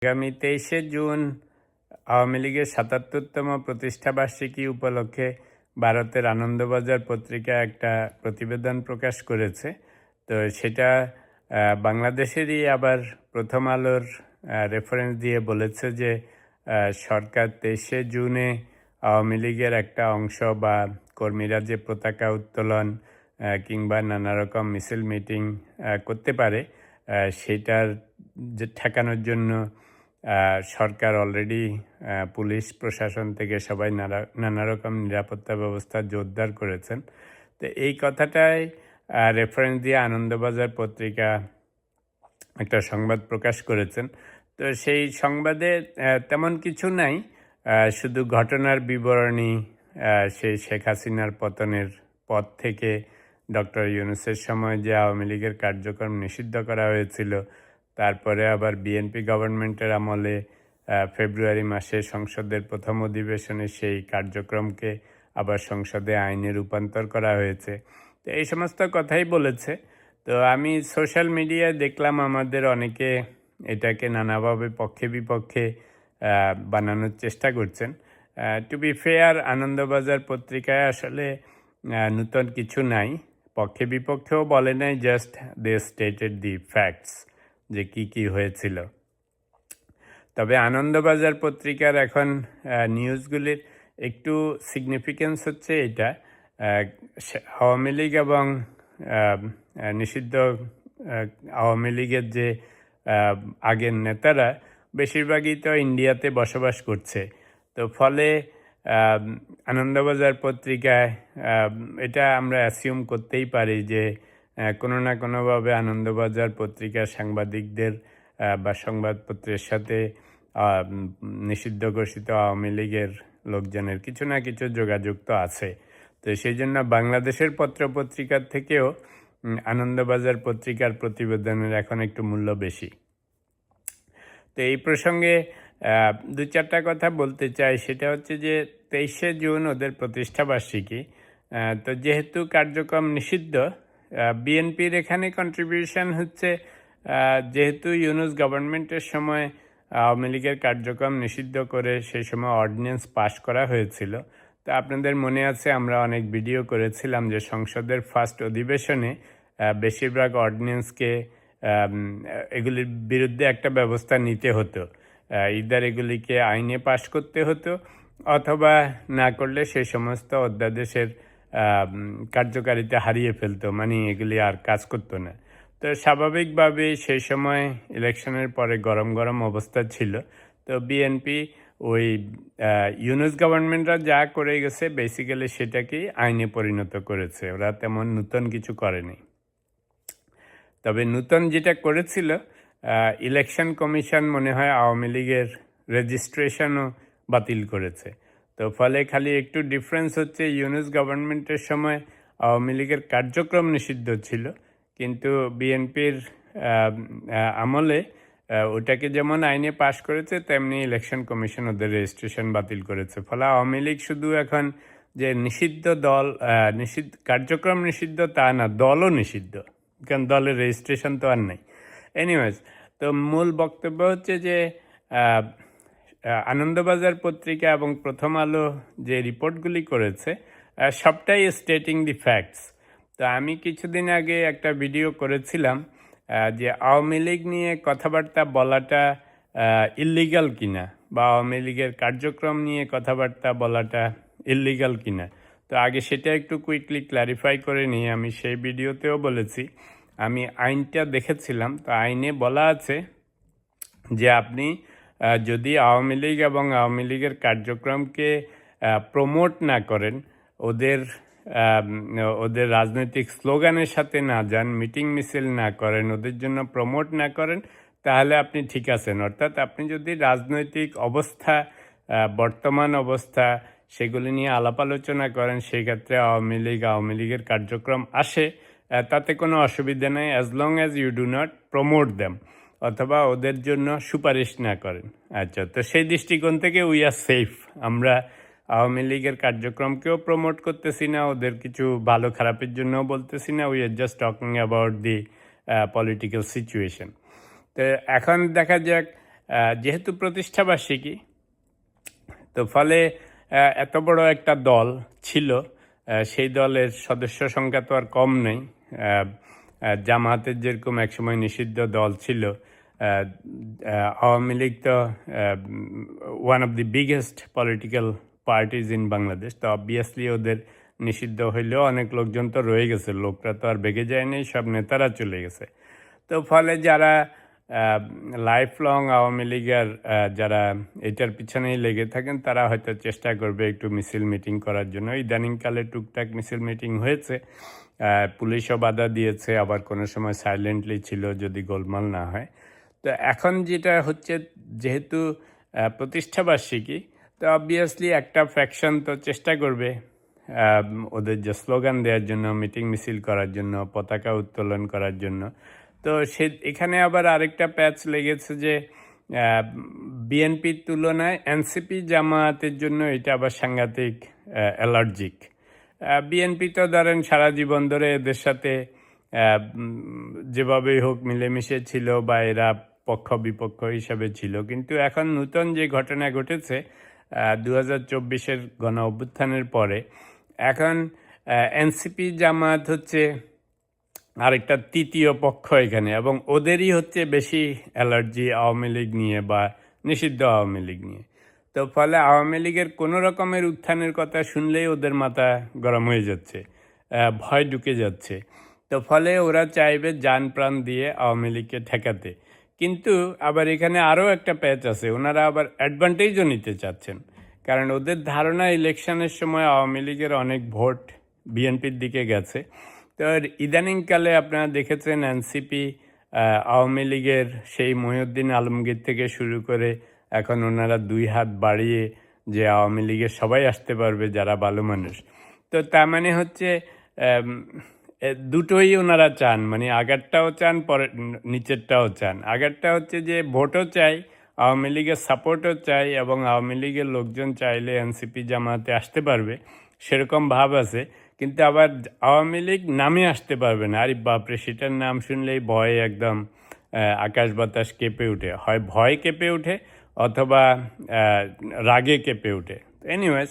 আগামী 23শে জুন আওয়ামী লীগের ৭৭তম প্রতিষ্ঠাবার্ষিকী উপলক্ষে ভারতের আনন্দবাজার পত্রিকা একটা প্রতিবেদন প্রকাশ করেছে। তো সেটা বাংলাদেশেরই আবার প্রথম আলোর রেফারেন্স দিয়ে বলেছে যে সরকার 23শে জুনে আওয়ামী লীগের একটা অংশ বা কর্মীরা যে পতাকা উত্তোলন কিংবা নানা রকম মিছিল মিটিং করতে পারে সেটার যে ঠেকানোর জন্য সরকার অলরেডি পুলিশ প্রশাসন থেকে সবাই নানা রকম নিরাপত্তা ব্যবস্থা জোরদার করেছেন। তো এই কথাটাই রেফারেন্স দিয়ে আনন্দবাজার পত্রিকা একটা সংবাদ প্রকাশ করেছেন। তো সেই সংবাদে তেমন কিছু নাই, শুধু ঘটনার বিবরণী, সেই শেখ হাসিনার পতনের পর থেকে ডক্টর ইউনূসের সময় যে আওয়ামী লীগের কার্যক্রম নিষিদ্ধ করা হয়েছিল, তারপরে আবার বিএনপি গভর্নমেন্টের আমলে ফেব্রুয়ারি মাসে সংসদের প্রথম অধিবেশনে সেই কার্যক্রমকে আবার সংসদে আইনে রূপান্তর করা হয়েছে। তো এই সমস্ত কথাই বলেছে। তো আমি সোশ্যাল মিডিয়ায় দেখলাম আমাদের অনেকে এটাকে নানাভাবে পক্ষে বিপক্ষে বানানোর চেষ্টা করছেন। টু বি ফেয়ার, আনন্দবাজার পত্রিকায় আসলে নূতন কিছু নাই, পক্ষে বিপক্ষেও বলে নাই, just they stated the facts যে কি হয়েছিল। তবে আনন্দবাজার পত্রিকার এখন নিউজগুলির একটু সিগনিফিকেন্স হচ্ছে এটা, আওয়ামী লীগ এবং নিষিদ্ধ আওয়ামী লীগের যে আগের নেতারা বেশিরভাগই তো ইন্ডিয়াতে বসবাস করছে। তো ফলে আনন্দবাজার পত্রিকায় এটা আমরা অ্যাসিউম করতেই পারি যে কোনো না কোনোভাবে আনন্দবাজার পত্রিকার সাংবাদিকদের বা সংবাদপত্রের সাথে নিষিদ্ধ ঘোষিত আওয়ামী লীগের লোকজনের কিছু না কিছু যোগাযোগ তো আছে। তো সেই জন্য বাংলাদেশের পত্রপত্রিকার থেকেও আনন্দবাজার পত্রিকার প্রতিবেদনের এখন একটু মূল্য বেশি। তো এই প্রসঙ্গে দু চারটা কথা বলতে চাই। সেটা হচ্ছে যে 23শে জুন ওদের প্রতিষ্ঠাবার্ষিকী, তো যেহেতু কার্যক্রম নিষিদ্ধ, বিএনপির এখানে কন্ট্রিবিউশন হচ্ছে যেহেতু ইউনূস গভর্নমেন্টের সময় আওয়ামী লীগের কার্যক্রম নিষিদ্ধ করে সেই সময় অর্ডিন্যান্স পাশ করা হয়েছিল। তো আপনাদের মনে আছে আমরা অনেক ভিডিও করেছিলাম যে সংসদের ফার্স্ট অধিবেশনে বেশিরভাগ অর্ডিন্যান্সকে এগুলির বিরুদ্ধে একটা ব্যবস্থা নিতে হতো, ইদার এগুলিকে আইনে পাশ করতে হতো অথবা না করলে সেই সমস্ত অধ্যাদেশের কার্যকারিতা হারিয়ে ফেলতো, মানে এগুলি আর কাজ করতো না। তো স্বাভাবিকভাবে সেই সময় ইলেকশনের পরে গরম গরম অবস্থা ছিল। তো বিএনপি ওই ইউনূস গভর্নমেন্টরা যা করে গেছে বেসিক্যালি সেটাকেই আইনে পরিণত করেছে, ওরা তেমন নূতন কিছু করেনি। তবে নূতন যেটা করেছিল, ইলেকশন কমিশন মনে হয় আওয়ামী লীগের রেজিস্ট্রেশনও বাতিল করেছে। তো ফলে খালি একটু ডিফারেন্স হচ্ছে, ইউনূস গভর্নমেন্টের সময় আওয়ামী লীগের কার্যক্রম নিষিদ্ধ ছিল, কিন্তু বিএনপির আমলে ওটাকে যেমন আইনে পাশ করেছে তেমনি ইলেকশন কমিশন ওদের রেজিস্ট্রেশন বাতিল করেছে। ফলে আওয়ামী লীগ শুধু এখন যে নিষিদ্ধ দল, কার্যক্রম নিষিদ্ধ তা না, দলও নিষিদ্ধ, কারণ দলের রেজিস্ট্রেশন তো আর নেই। এনিওয়েজ, তো মূল বক্তব্য হচ্ছে যে আনন্দবাজার পত্রিকা এবং প্রথম আলো যে রিপোর্টগুলি করেছে সবটাই স্টেটিং দি ফ্যাক্টস। তো আমি কিছুদিন আগে একটা ভিডিও করেছিলাম যে আওয়ামী লীগ নিয়ে কথাবার্তা বলাটা ইল্লিগাল কিনা, বা আওয়ামী লীগের কার্যক্রম নিয়ে কথাবার্তা বলাটা ইল্লিগাল কিনা। তো আগে সেটা একটু কুইকলি ক্ল্যারিফাই করে নিই। আমি সেই ভিডিওতেও বলেছি, আমি আইনটা দেখেছিলাম। তো আইনে বলা আছে যে আপনি যদি আওয়ামী লীগ এবং আওয়ামী লীগের কার্যক্রমকে প্রমোট না করেন, ওদের রাজনৈতিক স্লোগানের সাথে না যান, মিটিং মিছিল না করেন, ওদের জন্য প্রমোট না করেন, তাহলে আপনি ঠিক আছেন। অর্থাৎ আপনি যদি রাজনৈতিক অবস্থা, বর্তমান অবস্থা সেগুলি নিয়ে আলাপ আলোচনা করেন, সেক্ষেত্রে আওয়ামী লীগের কার্যক্রম আসে, তাতে কোনো অসুবিধা নেই, as long as you do not promote them, অথবা ওদের জন্য সুপারিশ না করেন। আচ্ছা, তো সেই দৃষ্টিকোণ থেকে উই আর সেফ। আমরা আওয়ামী লীগের কার্যক্রমকেও প্রমোট করতেছি না, ওদের কিছু ভালো খারাপের জন্যও বলতেছি না, we are just talking about the political situation. তো এখন দেখা যাক যেহেতু প্রতিষ্ঠাবার্ষিকী, তো ফলে এত বড় একটা দল ছিল, সেই দলের সদস্য সংখ্যা তো আর কম নেই। জামায়াতের যেরকম একসময় নিষিদ্ধ দল ছিল, আওয়ামী লীগ তো one of the biggest political parties in Bangladesh. তো অবভিয়াসলি ওদের নিষিদ্ধ হইলেও অনেক লোকজন তো রয়ে গেছে, লোকরা তো আর বেগে যায়নি, সব নেতারা চলে গেছে। তো ফলে যারা লাইফ লং আওয়ামী লীগের যারা এটার পিছনেই লেগে থাকেন, তারা হয়তো চেষ্টা করবে একটু মিছিল মিটিং করার জন্য। ইদানিংকালে টুকটাক মিছিল মিটিং হয়েছে, পুলিশও বাধা দিয়েছে, আবার কোনো সময় সাইলেন্টলি ছিল যদি গোলমাল না হয়। তো এখন যেটা হচ্ছে, যেহেতু প্রতিষ্ঠাবার্ষিকী, তো অবভিয়াসলি একটা ফ্যাকশন তো চেষ্টা করবে ওদের যে স্লোগান দেওয়ার জন্য, মিটিং মিছিল করার জন্য, পতাকা উত্তোলন করার জন্য। তো এখানে আবার আরেকটা প্যাচ লেগেছে যে বিএনপির তুলনায় এনসিপি জামায়াতের জন্য এটা আবার সাংঘাতিক অ্যালার্জিক। বিএনপি তো ধরেন সারা জীবন ধরে এদের সাথে যেভাবেই হোক মিলেমিশে ছিল, বা এরা পক্ষ বিপক্ষ হিসাবে ছিল। কিন্তু এখন নূতন যে ঘটনা ঘটেছে 2024-এর গণ অভ্যুত্থানের পরে, এখন এনসিপি জামায়াত হচ্ছে আরেকটা তৃতীয় পক্ষ এখানে, এবং ওদেরই হচ্ছে বেশি অ্যালার্জি আওয়ামী লীগ নিয়ে বা নিষিদ্ধ আওয়ামী লীগ নিয়ে। তো ফলে আওয়ামী লীগের কোনো রকমের উত্থানের কথা শুনলেই ওদের মাথা গরম হয়ে যাচ্ছে, ভয় ঢুকে যাচ্ছে। তো ফলে ওরা চাইবে জান প্রাণ দিয়ে আওয়ামী লীগকে ঠেকাতে। কিন্তু আবার এখানে আরও একটা প্যাচ আছে, ওনারা আবার অ্যাডভান্টেজও নিতে চাচ্ছেন। কারণ ওদের ধারণা ইলেকশনের সময় আওয়ামী লীগের অনেক ভোট বিএনপির দিকে গেছে। তো ইদানিংকালে আপনারা দেখেছেন এনসিপি আওয়ামী লীগের সেই মহিউদ্দিন আলমগীর থেকে শুরু করে এখন ওনারা দুই হাত বাড়িয়ে যে আওয়ামী লীগের সবাই আসতে পারবে যারা ভালো মানুষ। তো তার মানে হচ্ছে দুটোই ওনারা চান, মানে আগেরটাও চান, পরে নিচেরটাও চান। আগেরটা হচ্ছে যে ভোটও চাই, আওয়ামী লীগের সাপোর্টও চাই, এবং আওয়ামী লীগের লোকজন চাইলে এনসিপি জামাতে আসতে পারবে, সেরকম ভাব আছে। কিন্তু আবার আওয়ামী লীগ নামে আসতে পারবে না। আরে বাপরে, সেটার নাম শুনলেই ভয়ে একদম আকাশ বাতাস কেঁপে উঠে, হয় ভয় কেঁপে উঠে অথবা রাগে কেঁপে উঠে। এনিওয়েজ,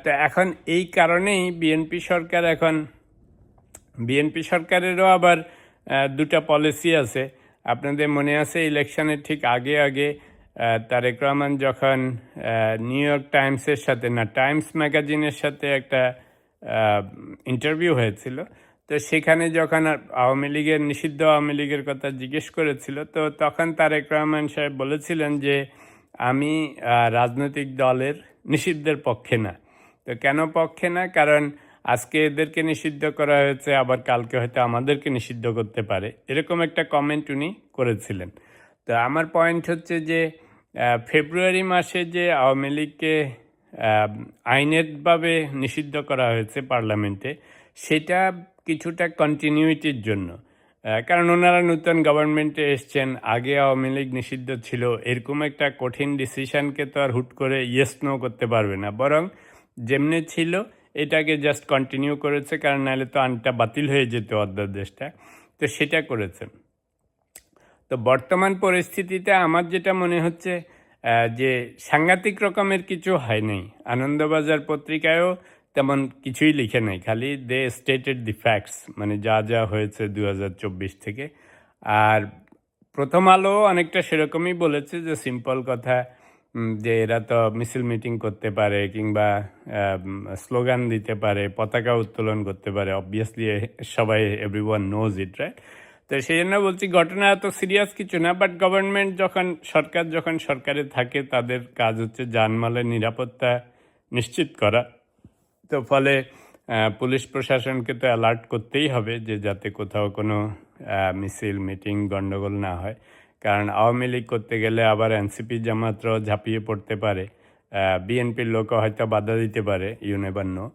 তো এখন এই কারণেই বিএনপি সরকারেরও আবার দুটা পলিসি আছে। আপনাদের মনে আছে ইলেকশনের ঠিক আগে তারেক রহমান যখন নিউ ইয়র্ক টাইমসের সাথে, না টাইমস ম্যাগাজিনের সাথে একটা ইন্টারভিউ হয়েছিল, তো সেখানে যখন নিষিদ্ধ আওয়ামী লীগের কথা জিজ্ঞেস করেছিল, তো তখন তারেক রহমান সাহেব বলেছিলেন যে আমি রাজনৈতিক দলের নিষিদ্ধের পক্ষে না। তো কেন পক্ষে না? কারণ আজকে এদেরকে নিষিদ্ধ করা হয়েছে, আবার কালকে হয়তো আমাদেরকে নিষিদ্ধ করতে পারে, এরকম একটা কমেন্ট উনি করেছিলেন। তো আমার পয়েন্ট হচ্ছে যে ফেব্রুয়ারি মাসে যে আওয়ামী লীগকে আইনেরভাবে নিষিদ্ধ করা হয়েছে পার্লামেন্টে, সেটা কিছুটা কন্টিনিউইটির জন্য। কারণ ওনারা নতুন গভর্নমেন্টে এসছেন, আগে আওয়ামী লীগ নিষিদ্ধ ছিল, এরকম একটা কঠিন ডিসিশনকে তো আর হুট করে ইয়েস নো করতে পারবে না, বরং যেমনি ছিল এটাকে জাস্ট কন্টিনিউ করেছে, কারণ নাহলে তো আইনটা বাতিল হয়ে যেত অধ্যাদেশটা। তো সেটা করেছেন। তো বর্তমান পরিস্থিতিতে আমার যেটা মনে হচ্ছে যে সাংঘাতিক রকমের কিছু হয় নাই। আনন্দবাজার পত্রিকায়ও তেমন কিছুই লিখে নাই, খালি দে স্টেটেড দি ফ্যাক্টস, মানে যা যা হয়েছে 2024 থেকে। আর প্রথম আলো অনেকটা সেরকমই বলেছে, যে সিম্পল কথা, যে এরা তো মিছিল মিটিং করতে পারে, কিংবা স্লোগান দিতে পারে, পতাকা উত্তোলন করতে পারে। অবভিয়াসলি সবাই এভরিওয়ান নোজ ইট, রাইট? তো সেই জন্য বলছি ঘটনা এত সিরিয়াস কিছু না, বাট গভর্নমেন্ট সরকার যখন সরকারে থাকে, তাদের কাজ হচ্ছে জানমালের নিরাপত্তা নিশ্চিত করা। তো ফলে পুলিশ প্রশাসনকে তো অ্যালার্ট করতেই হবে, যে যাতে কোথাও কোনো মিছিল মিটিং গণ্ডগোল না হয়। কারণ আওয়ামী লীগ করতে গেলে আবার এনসিপি জামাতরাও ঝাঁপিয়ে পড়তে পারে, বিএনপির লোকও হয়তো বাধা দিতে পারে, ইউ নেভার নো।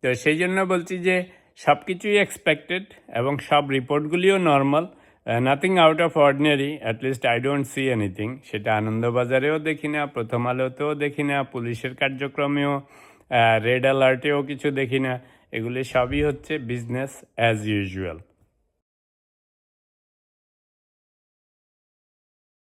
তো সেই জন্য বলছি যে সব কিছুই এক্সপেক্টেড, এবং সব রিপোর্টগুলিও normal, nothing out of ordinary, at least I don't see anything. সেটা আনন্দবাজারেও দেখি না, প্রথম আলোতেও দেখি না, পুলিশের কার্যক্রমেও, রেড অ্যালার্টেও কিছু দেখি না। এগুলি সবই হচ্ছে বিজনেস অ্যাজ ইউজুয়াল।